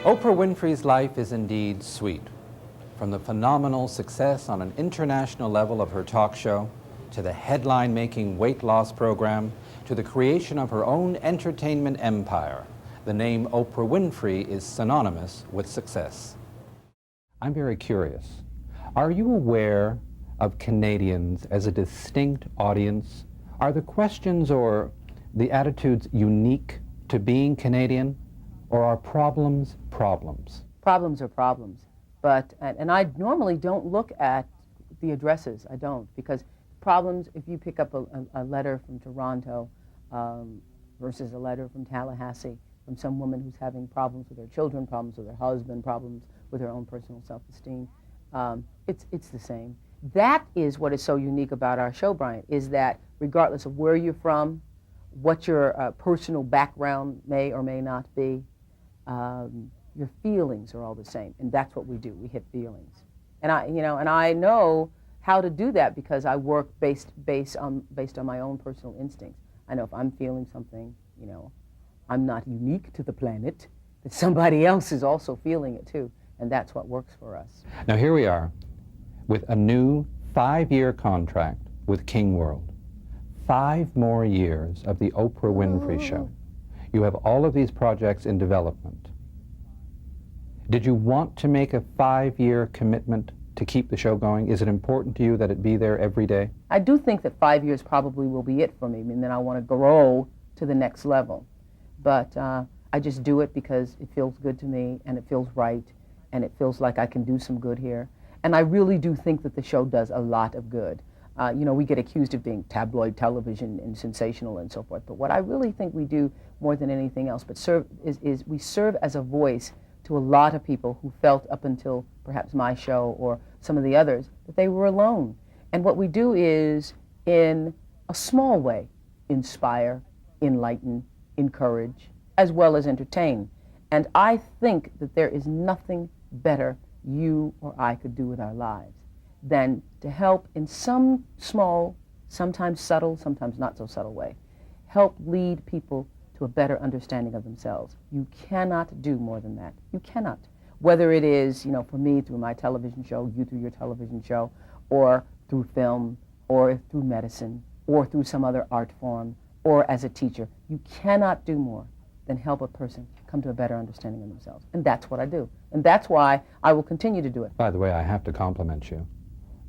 Oprah Winfrey's life is indeed sweet. From the phenomenal success on an international level of her talk show, to the headline-making weight loss program, to the creation of her own entertainment empire, the name Oprah Winfrey is synonymous with success. I'm very curious. Are you aware of Canadians as a distinct audience? Are the questions or the attitudes unique to being Canadian? Or are problems problems? Problems are problems. But, and I normally don't look at the addresses, I don't, because problems, if you pick up a letter from Toronto versus a letter from Tallahassee, from some woman who's having problems with her children, problems with her husband, problems with her own personal self-esteem, it's the same. That is what is so unique about our show, Brian, is that regardless of where you're from, what your personal background may or may not be, your feelings are all the same, and that's what we do. We hit feelings, and I know how to do that because I work based on my own personal instincts. I know if I'm feeling something, I'm not unique to the planet, that somebody else is also feeling it too, and that's what works for us. Now here we are, with a new 5-year contract with King World. 5 more years of the Oprah Winfrey Show. You have all of these projects in development. Did you want to make a 5-year commitment to keep the show going? Is it important to you that it be there every day? I do think that 5 years probably will be it for me, and then I want to grow to the next level. But I just do it because it feels good to me, and it feels right, and it feels like I can do some good here. And I really do think that the show does a lot of good. We get accused of being tabloid television and sensational and so forth, but what I really think we do more than anything else is we serve as a voice to a lot of people who felt up until perhaps my show or some of the others that they were alone. And what we do is, in a small way, inspire, enlighten, encourage, as well as entertain. And I think that there is nothing better you or I could do with our lives than to help in some small, sometimes subtle, sometimes not so subtle way, help lead people to a better understanding of themselves. You cannot do more than that. You cannot. Whether it is, for me through my television show, you through your television show, or through film, or through medicine, or through some other art form, or as a teacher, you cannot do more than help a person come to a better understanding of themselves. And that's what I do. And that's why I will continue to do it. By the way, I have to compliment you.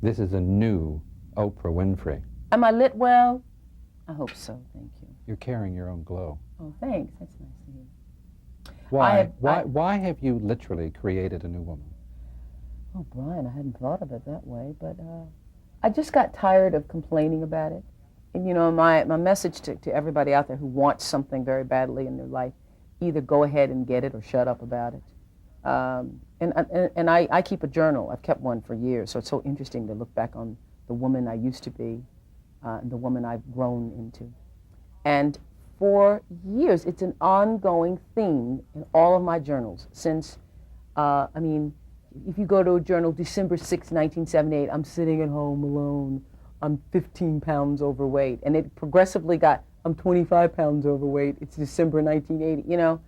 This is a new Oprah Winfrey. Am I lit well? I hope so, thank you. You're carrying your own glow. Oh, thanks. That's nice to hear. Why have you literally created a new woman? Oh, Brian, I hadn't thought of it that way, but I just got tired of complaining about it. And my message to everybody out there who wants something very badly in their life, either go ahead and get it or shut up about it. And I keep a journal. I've kept one for years, so it's so interesting to look back on the woman I used to be and the woman I've grown into. And for years, it's an ongoing theme in all of my journals since, if you go to a journal, December 6, 1978, I'm sitting at home alone. I'm 15 pounds overweight. And it progressively got, I'm 25 pounds overweight. It's December 1980,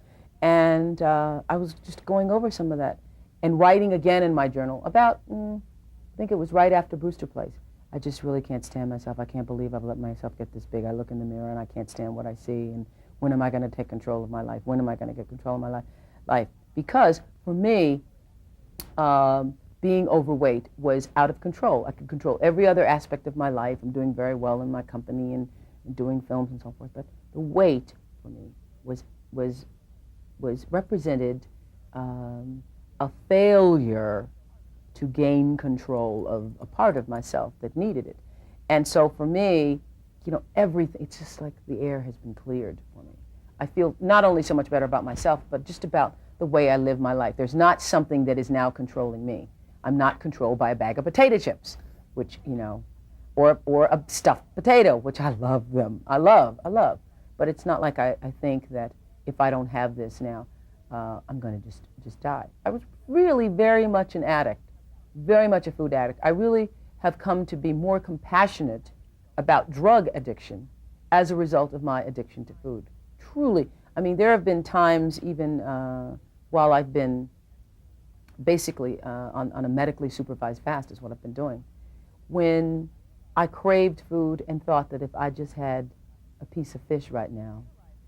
And I was just going over some of that and writing again in my journal about, I think it was right after Brewster Place. I just really can't stand myself. I can't believe I've let myself get this big. I look in the mirror and I can't stand what I see. And when am I going to take control of my life? When am I going to get control of my life? Because for me, being overweight was out of control. I could control every other aspect of my life. I'm doing very well in my company and doing films and so forth. But the weight for me was represented a failure to gain control of a part of myself that needed it. And so for me, everything, it's just like the air has been cleared for me. I feel not only so much better about myself, but just about the way I live my life. There's not something that is now controlling me. I'm not controlled by a bag of potato chips, which, or a stuffed potato, which I love them. I love. But it's not like I think that if I don't have this now, I'm going to just die. I was really very much an addict, very much a food addict. I really have come to be more compassionate about drug addiction as a result of my addiction to food. Truly. I mean, there have been times even while I've been basically on a medically supervised fast is what I've been doing, when I craved food and thought that if I just had a piece of fish right now,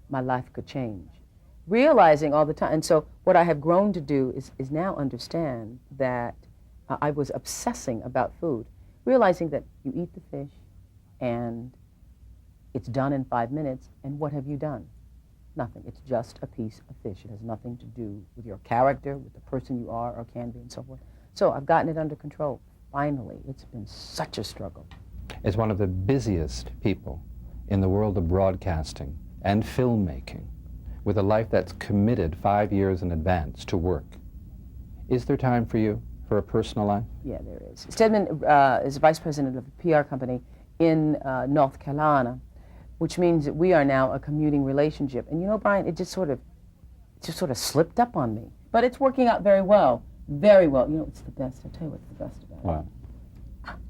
my life could change. Realizing all the time, and so what I have grown to do is now understand that I was obsessing about food, realizing that you eat the fish and it's done in 5 minutes, and what have you done? Nothing. It's just a piece of fish. It has nothing to do with your character, with the person you are or can be, and so forth. So I've gotten it under control. Finally, it's been such a struggle. As one of the busiest people in the world of broadcasting and filmmaking, with a life that's committed 5 years in advance to work, is there time for you for a personal life? Yeah, there is. Stedman is vice president of a PR company in North Carolina, which means that we are now a commuting relationship. And you know, Brian, it just sort of slipped up on me. But it's working out very well, very well. You know, it's the best. I'll tell you what's the best about it. Well,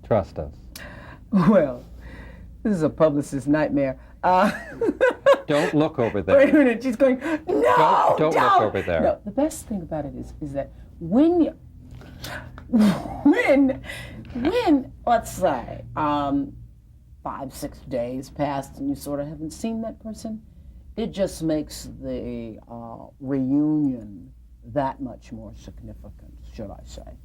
trust us. Well, this is a publicist's nightmare. Don't look over there. Wait a minute, she's going, no, Don't look over there. No, the best thing about it is that when you, when, let's say, 5-6 days passed and you sort of haven't seen that person, it just makes the reunion that much more significant, should I say.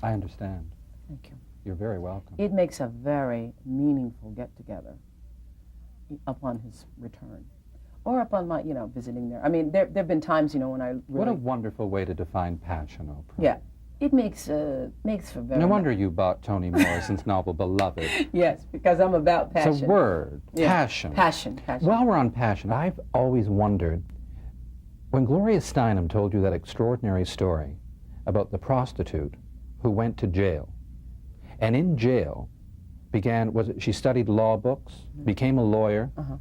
I understand. Thank you. You're very welcome. It makes a very meaningful get-together upon his return, or upon my, visiting there. I mean, there have been times, when I really... What a wonderful way to define passion, Oprah. Yeah. It makes for very... No wonder you bought Toni Morrison's novel, Beloved. Yes, because I'm about passion. It's a word. Yeah. Passion. Passion. While we're on passion, I've always wondered, when Gloria Steinem told you that extraordinary story about the prostitute who went to jail, and in jail she studied law books, became a lawyer. Uh-huh.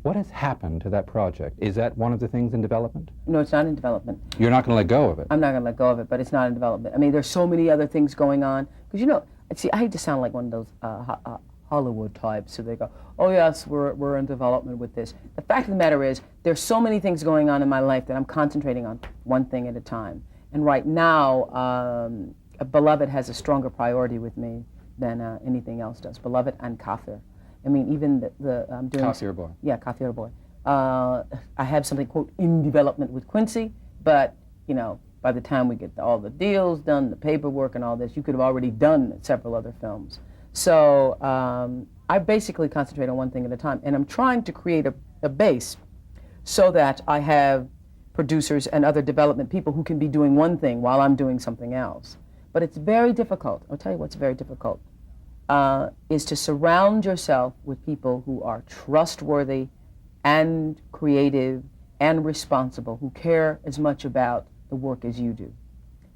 What has happened to that project? Is that one of the things in development? No, it's not in development. You're not going to let go of it? I'm not going to let go of it, but it's not in development. I mean, there's so many other things going on. Because, see, I hate to sound like one of those Hollywood types, so they go, oh, yes, we're in development with this. The fact of the matter is, there's so many things going on in my life that I'm concentrating on one thing at a time. And right now, Beloved has a stronger priority with me than anything else does. Beloved and Kafir. I mean, even I'm doing... Kafir Boy. Yeah, Kafir Boy. I have something, quote, in development with Quincy, but, by the time we get all the deals done, the paperwork and all this, you could have already done several other films. So I basically concentrate on one thing at a time, and I'm trying to create a base so that I have producers and other development people who can be doing one thing while I'm doing something else. But it's very difficult. I'll tell you what's very difficult. Is to surround yourself with people who are trustworthy and creative and responsible, who care as much about the work as you do.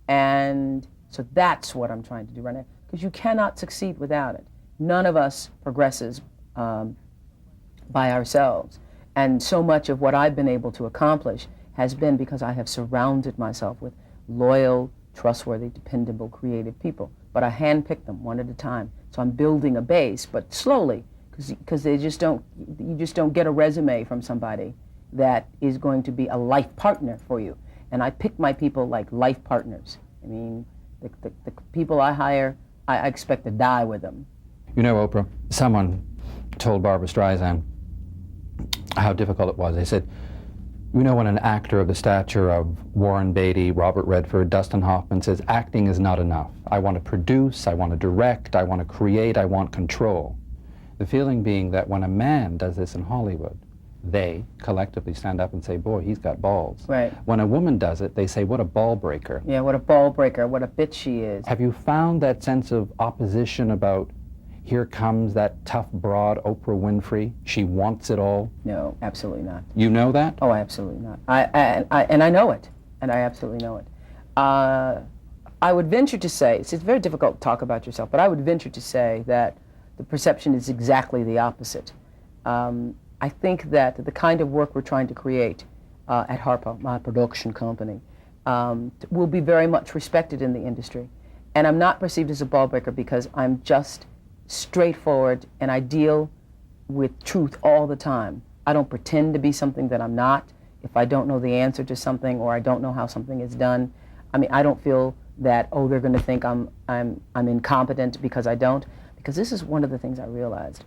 And so that's what I'm trying to do right now, because you cannot succeed without it. None of us progresses by ourselves. And so much of what I've been able to accomplish has been because I have surrounded myself with loyal, trustworthy, dependable, creative people. But I handpick them one at a time. So I'm building a base, but slowly, because you just don't get a resume from somebody that is going to be a life partner for you. And I pick my people like life partners. I mean, the people I hire, I expect to die with them. You know, Oprah, someone told Barbra Streisand how difficult it was. They said, when an actor of the stature of Warren Beatty, Robert Redford, Dustin Hoffman says, acting is not enough. I want to produce, I want to direct, I want to create, I want control. The feeling being that when a man does this in Hollywood, they collectively stand up and say, boy, he's got balls. Right. When a woman does it, they say, what a ball breaker. Yeah, what a ball breaker, what a bitch she is. Have you found that sense of opposition about, here comes that tough broad Oprah Winfrey, she wants it all? No, absolutely not. You know that? Oh, absolutely not. I know it, and I absolutely know it. I would venture to say, it's very difficult to talk about yourself, but I would venture to say that the perception is exactly the opposite. I think that the kind of work we're trying to create at Harpo, my production company, will be very much respected in the industry. And I'm not perceived as a ball breaker because I'm just straightforward and I deal with truth all the time. I don't pretend to be something that I'm not. if I don't know the answer to something or I don't know how something is done, I mean, I don't feel that, oh, they're going to think I'm incompetent because I don't. Because this is one of the things I realized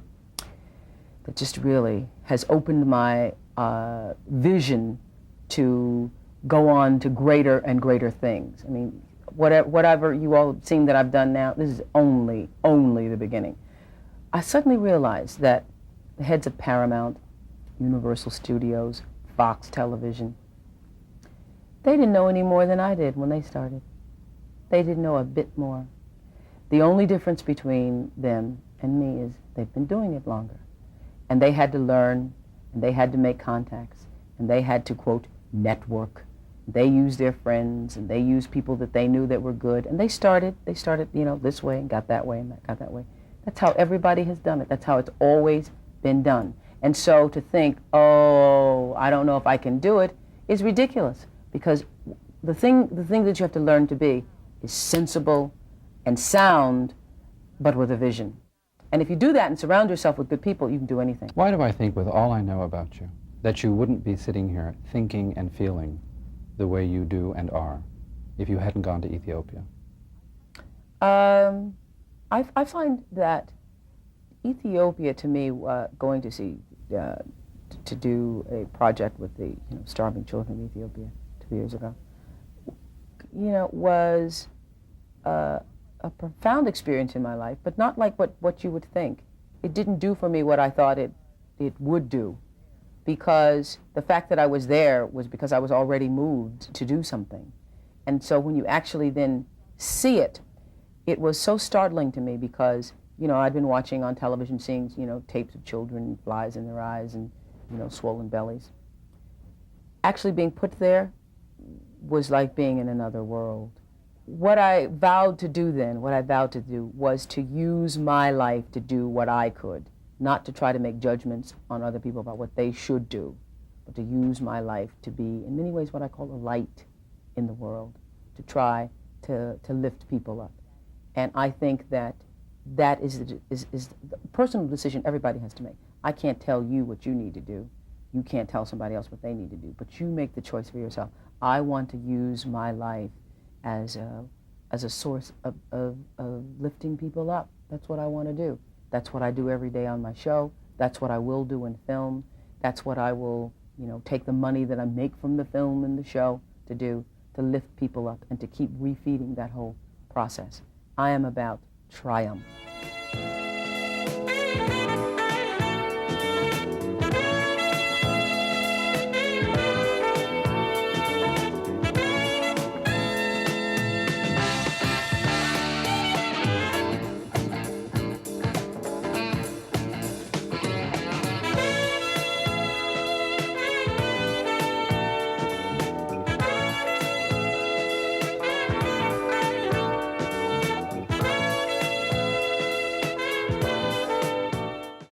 that just really has opened my vision to go on to greater and greater things. I mean, whatever you all have seen that I've done now, this is only the beginning. I suddenly realized that the heads of Paramount, Universal Studios, Fox Television, they didn't know any more than I did when they started. They didn't know a bit more. The only difference between them and me is they've been doing it longer. And they had to learn, and they had to make contacts, and they had to, quote, network. They used their friends, and they used people that they knew that were good, and they started, you know, this way and got that way and got that way. That's how everybody has done it. That's how it's always been done. And so to think, oh, I don't know if I can do it, is ridiculous, because the thing that you have to learn to be is sensible and sound, but with a vision. And if you do that and surround yourself with good people, you can do anything. Why do I think, with all I know about you, that you wouldn't be sitting here thinking and feeling the way you do and are if you hadn't gone to Ethiopia? I find that Ethiopia, to me, going to see, to do a project with the starving children of Ethiopia 2 years ago, was a profound experience in my life, but not like what you would think. It didn't do for me what I thought it would do, because the fact that I was there was because I was already moved to do something. And so when you actually then see it, it was so startling to me because, I'd been watching on television, seeing, tapes of children, flies in their eyes and, swollen bellies. Actually being put there was like being in another world. What I vowed to do then, was to use my life to do what I could, not to try to make judgments on other people about what they should do, but to use my life to be, in many ways, what I call a light in the world, to try to lift people up. And I think that is the personal decision everybody has to make. I can't tell you what you need to do. You can't tell somebody else what they need to do, but you make the choice for yourself. I want to use my life as a source of lifting people up. That's what I want to do. That's what I do every day on my show. That's what I will do in film. That's what I will, take the money that I make from the film and the show to do, to lift people up and to keep refeeding that whole process. I am about triumph.